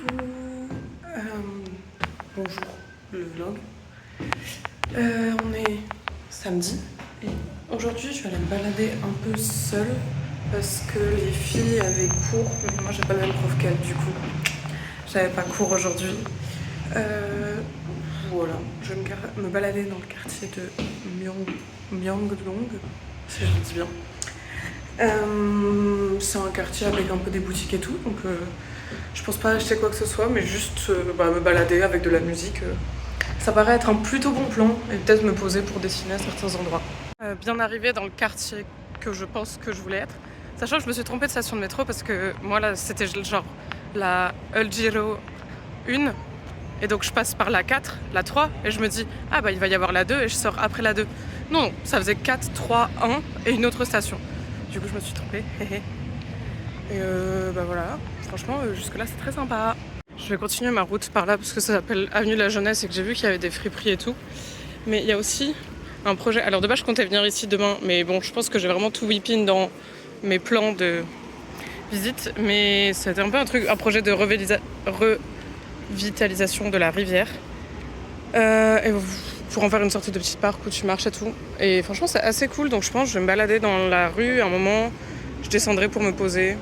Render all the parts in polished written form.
Coucou. Bonjour le vlog. On est samedi et aujourd'hui je vais aller me balader un peu seule parce que les filles avaient cours, mais moi j'ai pas le même prof qu'elles du coup. J'avais pas cours aujourd'hui. Voilà, je vais me balader dans le quartier de Myeongdong, si je le dis bien. C'est un quartier avec un peu des boutiques et tout, donc je pense pas acheter quoi que ce soit, mais juste me balader avec de la musique. Ça paraît être un plutôt bon plan et peut-être me poser pour dessiner à certains endroits. Bien arrivé dans le quartier que je pense que je voulais être, sachant que je me suis trompée de station de métro parce que moi là c'était genre la Eulgiro 1 et donc je passe par la 4, la 3 et je me dis ah bah il va y avoir la 2 et je sors après la 2. Non, ça faisait 4, 3, 1 et une autre station. Du coup je me suis trompée. Et voilà, franchement jusque là c'est très sympa. Je vais continuer ma route par là parce que ça s'appelle Avenue de la Jeunesse et que j'ai vu qu'il y avait des friperies et tout. Mais il y a aussi un projet. Alors de base je comptais venir ici demain, mais bon je pense que j'ai vraiment tout whipping dans mes plans de visite. Mais c'était un peu un projet de revitalisation de la rivière. Et pour en faire une sorte de petit parc où tu marches et tout. Et franchement c'est assez cool, donc je pense que je vais me balader dans la rue. À un moment je descendrai pour me poser.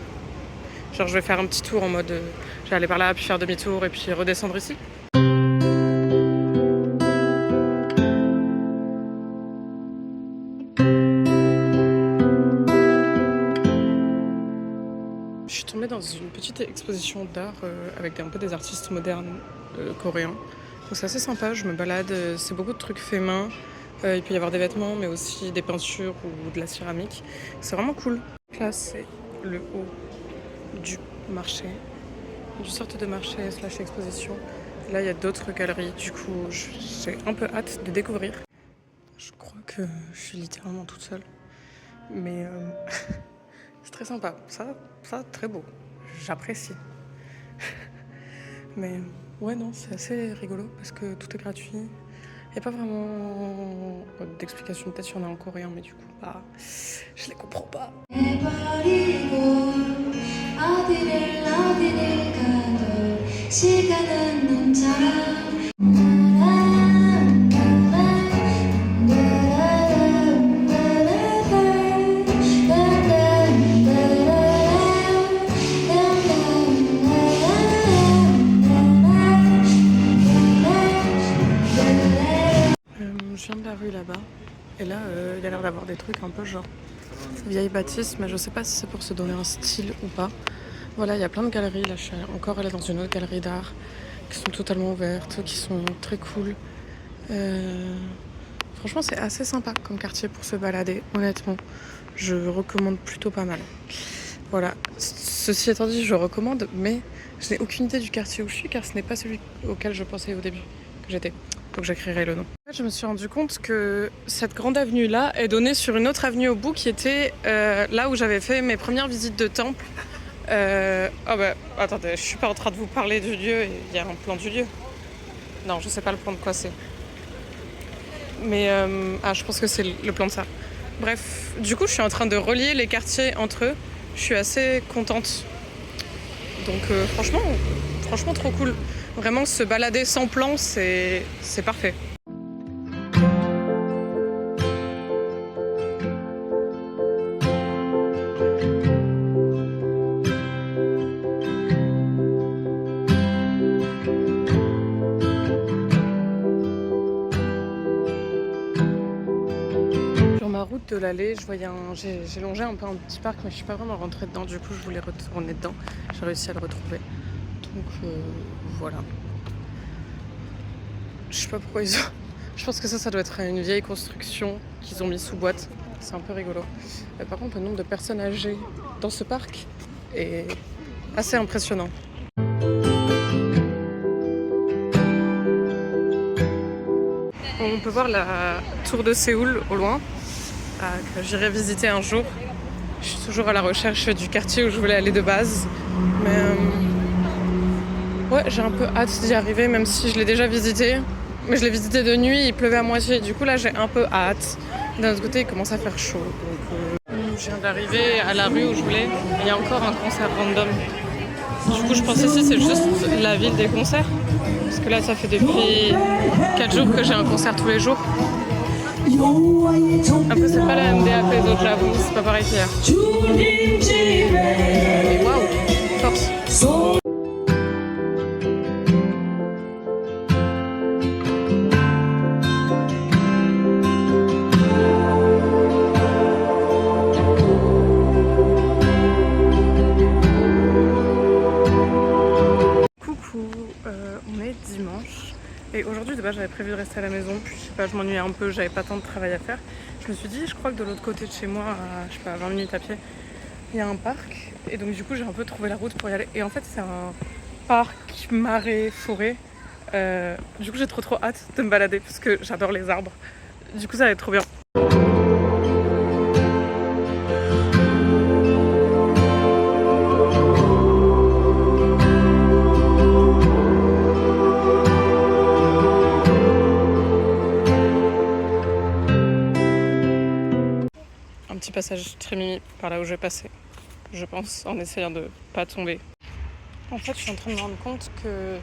Genre je vais faire un petit tour en mode je vais aller par là puis faire demi-tour et puis redescendre ici. Je suis tombée dans une petite exposition d'art avec un peu des artistes modernes coréens. Donc c'est assez sympa, je me balade, c'est beaucoup de trucs faits main. Il peut y avoir des vêtements mais aussi des peintures ou de la céramique. C'est vraiment cool. Là c'est le haut du marché, du sorte de marché / exposition. Et là il y a d'autres galeries, du coup j'ai un peu hâte de découvrir. Je crois que je suis littéralement toute seule, mais c'est très sympa, ça très beau, j'apprécie. Mais ouais non, c'est assez rigolo parce que tout est gratuit. Il n'y a pas vraiment d'explication, peut-être qu'il y en a en coréen, mais du coup je les comprends pas. Je viens de la rue là-bas, et là il y a l'air d'avoir des trucs un peu genre vieille bâtisse, mais je sais pas si c'est pour se donner un style ou pas. Voilà, il y a plein de galeries, là je suis encore allée dans une autre galerie d'art qui sont totalement ouvertes, qui sont très cool. Franchement c'est assez sympa comme quartier pour se balader, honnêtement. Je recommande plutôt pas mal. Voilà, ceci étant dit je recommande, mais je n'ai aucune idée du quartier où je suis car ce n'est pas celui auquel je pensais au début que j'étais. Donc j'écrirai le nom. En fait, je me suis rendu compte que cette grande avenue-là est donnée sur une autre avenue au bout qui était là où j'avais fait mes premières visites de temple. Attendez, je suis pas en train de vous parler du lieu, il y a un plan du lieu. Non, je sais pas le plan de quoi c'est. Mais je pense que c'est le plan de ça. Bref, du coup je suis en train de relier les quartiers entre eux. Je suis assez contente. Donc franchement trop cool. Vraiment se balader sans plan, c'est parfait. Sur ma route de l'allée, je voyais j'ai longé un peu un petit parc, mais je suis pas vraiment rentrée dedans. Du coup, je voulais retourner dedans. J'ai réussi à le retrouver. Donc voilà. Je sais pas pourquoi ils ont... Je pense que ça doit être une vieille construction qu'ils ont mis sous boîte. C'est un peu rigolo. Par contre, le nombre de personnes âgées dans ce parc est assez impressionnant. On peut voir la tour de Séoul au loin, que j'irai visiter un jour. Je suis toujours à la recherche du quartier où je voulais aller de base. Mais ouais, j'ai un peu hâte d'y arriver, même si je l'ai déjà visité. Mais je l'ai visité de nuit, il pleuvait à moitié. Du coup, là, j'ai un peu hâte. D'un autre côté, il commence à faire chaud. Donc, je viens d'arriver à la rue où je voulais. Il y a encore un concert random. Du coup, je pense ici, c'est juste la ville des concerts. Parce que là, ça fait depuis 4 jours que j'ai un concert tous les jours. Après, c'est pas la MDAP d'autres, j'avoue, c'est pas pareil qu'hier. Mais waouh, force. On est dimanche et aujourd'hui de base j'avais prévu de rester à la maison, puis je sais pas, je m'ennuyais un peu, j'avais pas tant de travail à faire. Je me suis dit, je crois que de l'autre côté de chez moi, à, je sais pas, 20 minutes à pied, il y a un parc et donc du coup j'ai un peu trouvé la route pour y aller. Et en fait c'est un parc, marais, forêt. Du coup j'ai trop hâte de me balader parce que j'adore les arbres. Du coup ça va être trop bien. Petit passage très mimi par là où je vais passer, je pense, en essayant de pas tomber. En fait, je suis en train de me rendre compte que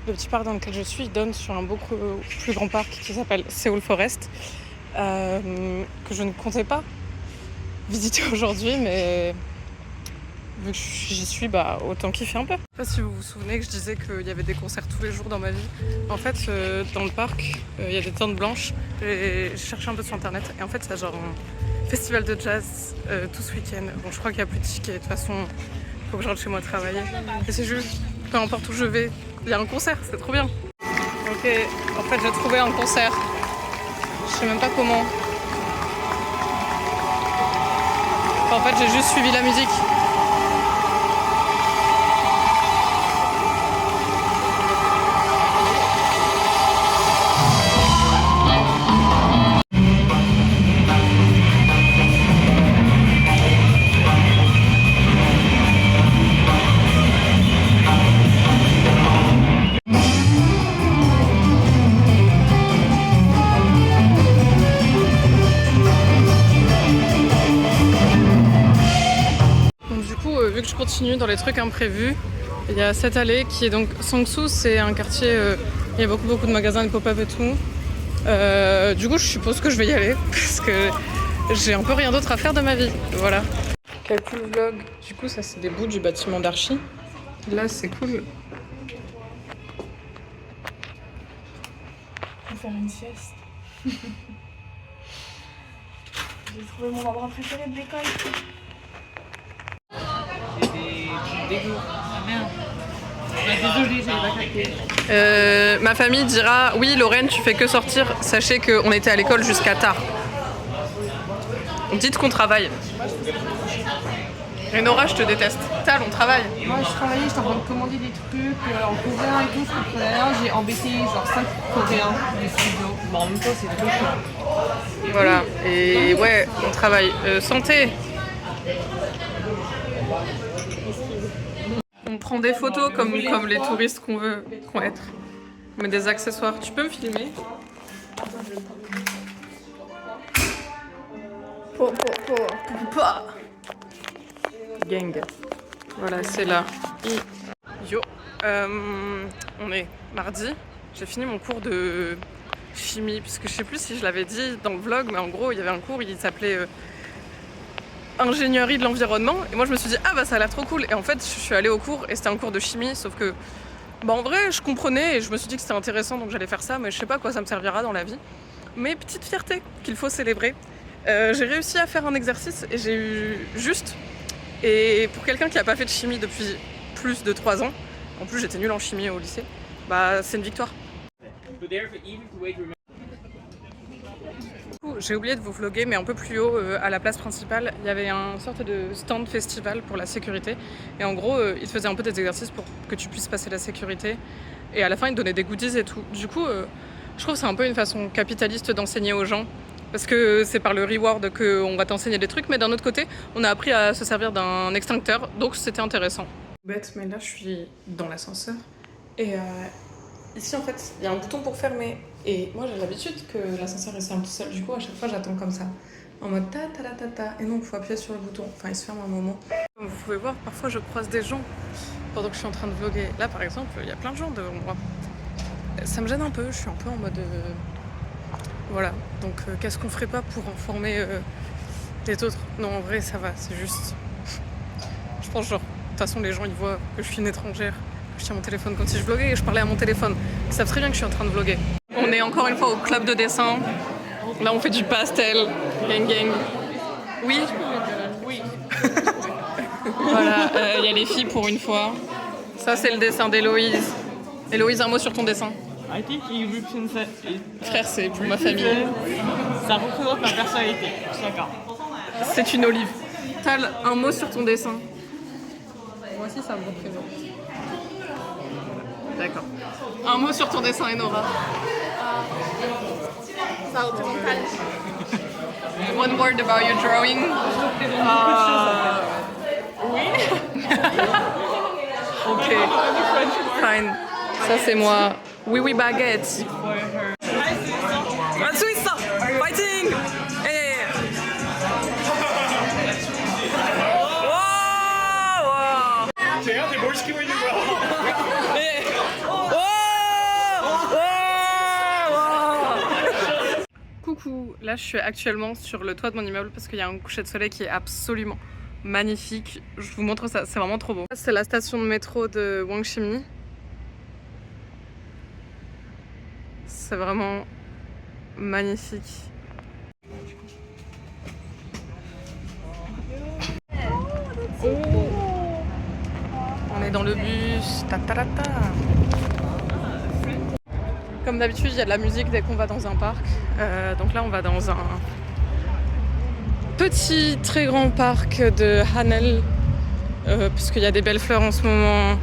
le petit parc dans lequel je suis donne sur un beaucoup plus grand parc qui s'appelle Seoul Forest, que je ne comptais pas visiter aujourd'hui, mais vu que j'y suis, bah autant kiffer un peu. Je sais pas si vous vous souvenez que je disais qu'il y avait des concerts tous les jours dans ma vie. En fait, dans le parc, il y a des tentes blanches. J'ai cherché un peu sur internet et en fait, c'est genre un festival de jazz tout ce week-end. Bon, je crois qu'il n'y a plus de tickets. De toute façon, il faut que je rentre chez moi travailler. Et c'est juste, peu importe où je vais, il y a un concert, c'est trop bien. Ok, en fait, j'ai trouvé un concert. Je sais même pas comment. Enfin, en fait, j'ai juste suivi la musique. Vu que je continue dans les trucs imprévus, il y a cette allée qui est donc Sangsu, c'est un quartier, il y a beaucoup de magasins de pop-up et tout. Du coup, je suppose que je vais y aller parce que j'ai un peu rien d'autre à faire de ma vie. Voilà. Calcul vlog. Du coup, ça c'est des bouts du bâtiment d'Archi. Là, c'est cool. On va faire une sieste. J'ai trouvé mon endroit préféré de l'école. Dégueu. Ah merde. Désolée, j'avais pas capté. Ma famille dira oui, Lorraine, tu fais que sortir. Sachez qu'on était à l'école jusqu'à tard. Dites qu'on travaille. Et Nora, je te déteste. Tal, on travaille. Moi, je travaillais, j'étais en train de commander des trucs en coréen et tout. Je comprenais rien. J'ai embêté genre 5 coréens du studio. Mais en même temps, c'est trop chiant. Voilà. Et ouais, on travaille. Santé. On prend des photos comme les touristes qu'on veut être. On met des accessoires. Tu peux me filmer? Gang. Voilà, c'est là. Yo. On est mardi. J'ai fini mon cours de chimie, puisque je sais plus si je l'avais dit dans le vlog, mais en gros, il y avait un cours, il s'appelait ingénierie de l'environnement. Et moi, je me suis dit, ah bah ça a l'air trop cool. Et en fait, je suis allée au cours et c'était un cours de chimie, sauf que, bah en vrai, je comprenais et je me suis dit que c'était intéressant, donc j'allais faire ça, mais je sais pas à quoi ça me servira dans la vie. Mais petite fierté qu'il faut célébrer. J'ai réussi à faire un exercice et j'ai eu juste. Et pour quelqu'un qui n'a pas fait de chimie depuis plus de 3 ans, en plus j'étais nulle en chimie au lycée, bah c'est une victoire. J'ai oublié de vous vlogger, mais un peu plus haut, à la place principale, il y avait une sorte de stand festival pour la sécurité. Et en gros, ils te faisaient un peu des exercices pour que tu puisses passer la sécurité. Et à la fin, ils te donnaient des goodies et tout. Du coup, je trouve que c'est un peu une façon capitaliste d'enseigner aux gens. Parce que c'est par le reward qu'on va t'enseigner des trucs, mais d'un autre côté, on a appris à se servir d'un extincteur, donc c'était intéressant. Bête, mais là je suis dans l'ascenseur. Et ici en fait, il y a un bouton pour fermer. Et moi j'ai l'habitude que l'ascenseur il se ferme tout seul, du coup à chaque fois j'attends comme ça. En mode ta ta ta ta ta. Et non, il faut appuyer sur le bouton. Enfin, il se ferme un moment. Comme vous pouvez voir, parfois je croise des gens pendant que je suis en train de vlogger. Là par exemple, il y a plein de gens devant moi. Ça me gêne un peu, je suis un peu en mode... Voilà, donc qu'est-ce qu'on ferait pas pour informer les autres? Non, en vrai ça va, c'est juste... Je pense genre, de toute façon les gens ils voient que je suis une étrangère, que je tiens mon téléphone comme si je vloguais et je parlais à mon téléphone. Ils savent très bien que je suis en train de vlogger. On est encore une fois au club de dessin. Là on fait du pastel, gang gang. Oui. Voilà, il y a les filles pour une fois. Ça c'est le dessin d'Héloïse. Héloïse, un mot sur ton dessin. I think he represents Frère, c'est pour ma famille. Ça représente ma personnalité, je suis d'accord. C'est une olive. Tal, un mot sur ton dessin. Moi aussi ça me représente. D'accord. Un mot sur ton dessin, Enora. Sentimental. One word about your drawing. Oui. Ok. Fine. Ça c'est moi. Oui oui baguette. Un Suisse. Fighting. Hey. Wow. 제가 되게 뭘 시키고 있는 거야? Hey. Wow. Coucou, là je suis actuellement sur le toit de mon immeuble parce qu'il y a un coucher de soleil qui est absolument magnifique. Je vous montre ça, c'est vraiment trop beau. C'est la station de métro de Wangchimi. C'est vraiment magnifique. On est dans le bus. Ta ta ta ta. Comme d'habitude, il y a de la musique dès qu'on va dans un parc. Donc là, on va dans un petit, très grand parc de Hanel. Puisqu'il y a des belles fleurs en ce moment.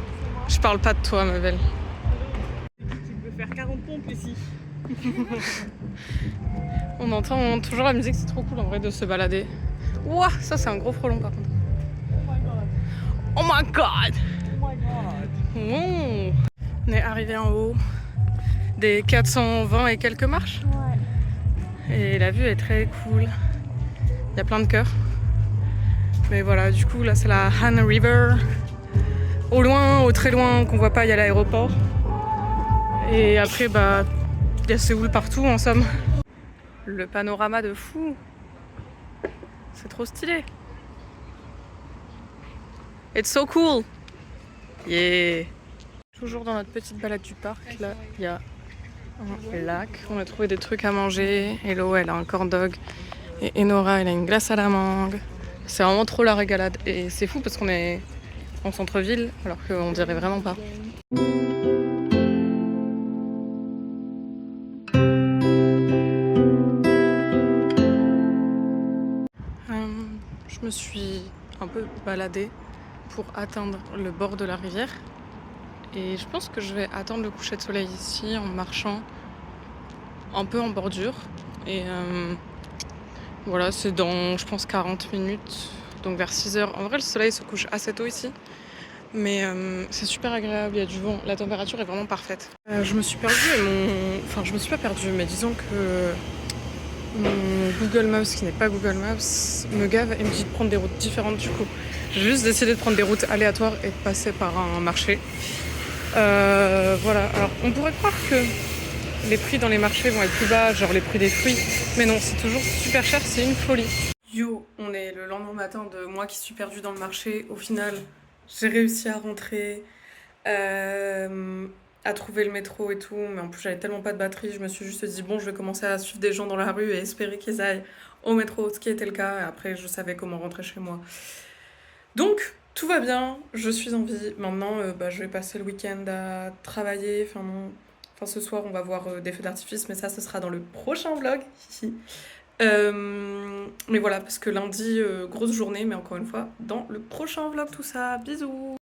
Je parle pas de toi, ma belle. Tu peux faire 40 pompes ici. On entend toujours la musique, c'est trop cool en vrai de se balader. Ouah, ça c'est un gros frelon par contre. Oh my god! Oh my god. Mmh. On est arrivé en haut des 420 et quelques marches. Ouais. Et la vue est très cool. Il y a plein de cœurs. Mais voilà, du coup là c'est la Han River. Au loin, au très loin, qu'on voit pas, il y a l'aéroport. Et après, bah, il y a Séoul partout en somme. Le panorama de fou. C'est trop stylé. It's so cool. Yeah. Toujours dans notre petite balade du parc, là, il y a un lac. On a trouvé des trucs à manger. Hello, elle a un corn dog. Et Enora, elle a une glace à la mangue. C'est vraiment trop la régalade. Et c'est fou parce qu'on est en centre-ville, alors qu'on dirait vraiment pas. Je me suis un peu baladée pour atteindre le bord de la rivière. Et je pense que je vais attendre le coucher de soleil ici en marchant un peu en bordure. Et voilà, c'est dans, je pense, 40 minutes. Donc vers 6h. En vrai, le soleil se couche assez tôt ici. Mais c'est super agréable, il y a du vent. La température est vraiment parfaite. Je me suis perdue et Enfin, je me suis pas perdue, mais disons que mon Google Maps, qui n'est pas Google Maps, me gave et me dit de prendre des routes différentes du coup. J'ai juste décidé de prendre des routes aléatoires et de passer par un marché. Voilà, alors on pourrait croire que les prix dans les marchés vont être plus bas, genre les prix des fruits. Mais non, c'est toujours super cher, c'est une folie. Yo, on est le lendemain matin de moi qui suis perdue dans le marché. Au final, j'ai réussi à rentrer, à trouver le métro et tout. Mais en plus, j'avais tellement pas de batterie, je me suis juste dit, bon, je vais commencer à suivre des gens dans la rue et espérer qu'ils aillent au métro, ce qui était le cas. Et après, je savais comment rentrer chez moi. Donc, tout va bien, je suis en vie. Maintenant, je vais passer le week-end à travailler. Enfin, ce soir, on va voir des feux d'artifice, mais ça, ce sera dans le prochain vlog. Mais voilà, parce que lundi, grosse journée, mais encore une fois, dans le prochain vlog, tout ça. Bisous!